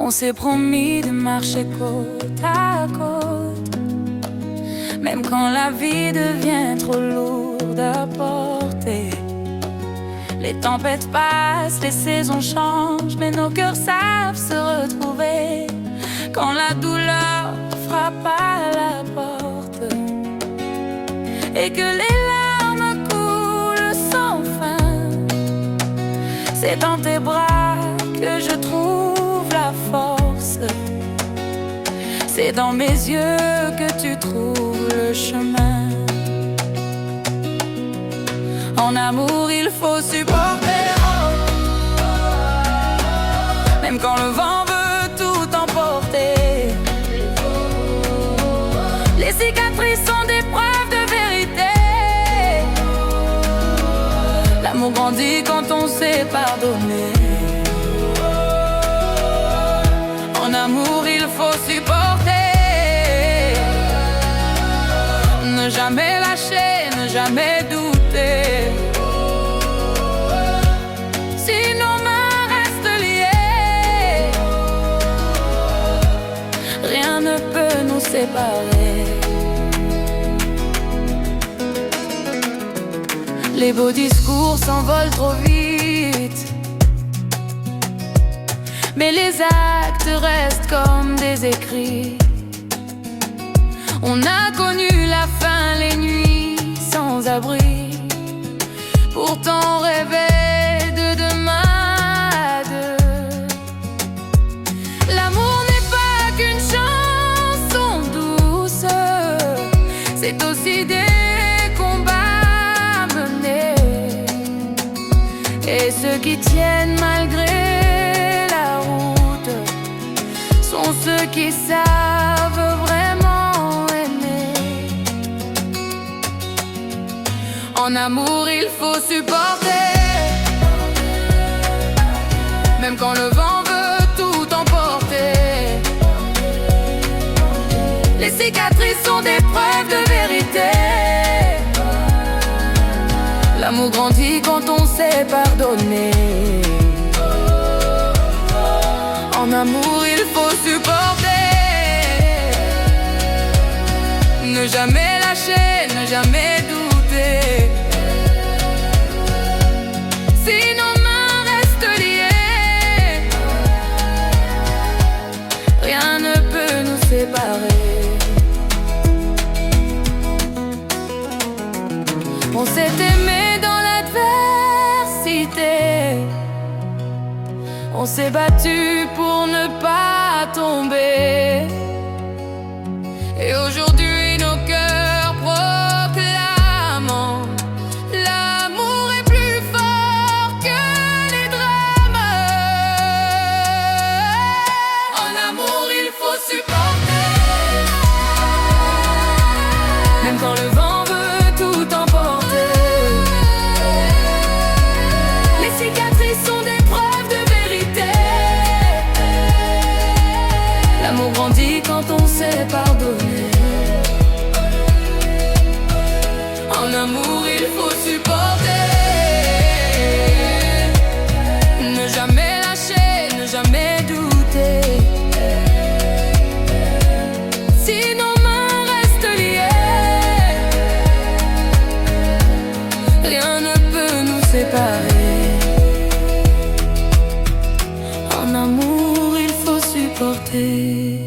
On s'est promis de marcher côte à côte, même quand la vie devient trop lourde à porter. Les tempêtes passent, les saisons changent, mais nos cœurs savent se retrouver quand la douleur frappe à la porte et que les larmes coulent sans fin. C'est dans tes bras que je trouve la force, c'est dans mes yeux que tu trouves le chemin. En amour il faut supporter, même quand le vent veut tout emporter. Les cicatrices sont des preuves de vérité. L'amour grandit quand on sait pardonner. En amour il faut supporter, ne jamais lâcher, ne jamais douter. Si nos mains restent liées, rien ne peut nous séparer. Les beaux discours s'envolent trop vite, mais les actes restent comme des écrits. On a connu la fin, les nuits sans abri, pourtant on rêvait de demain à deux. L'amour n'est pas qu'une chanson douce, c'est aussi des combats menés, et ceux qui tiennent malgré la route sont ceux qui savent vraiment aimer. En amour il faut supporter, même quand le vent veut tout emporter. Les cicatrices sont des preuves de vérité. L'amour grandit quand on sait pardonner. En amour il faut supporter, ne jamais lâcher, ne jamais douter. Si nos mains restent liées, rien ne peut nous séparer. On s'est aimé dans l'adversité, on s'est battu pour ne pas tomber, et aujourd'hui nos cœurs proclament: l'amour est plus fort que les drames. En amour il faut supporter, même quand le vent veut tout emporter. Les cicatrices sont des preuves de vérité. L'amour grandit quand on sait pardonner. En amour il faut supporter, ne jamais lâcher, ne jamais douter. Si nos mains restent liées, rien ne peut nous séparer. En amour il faut supporter.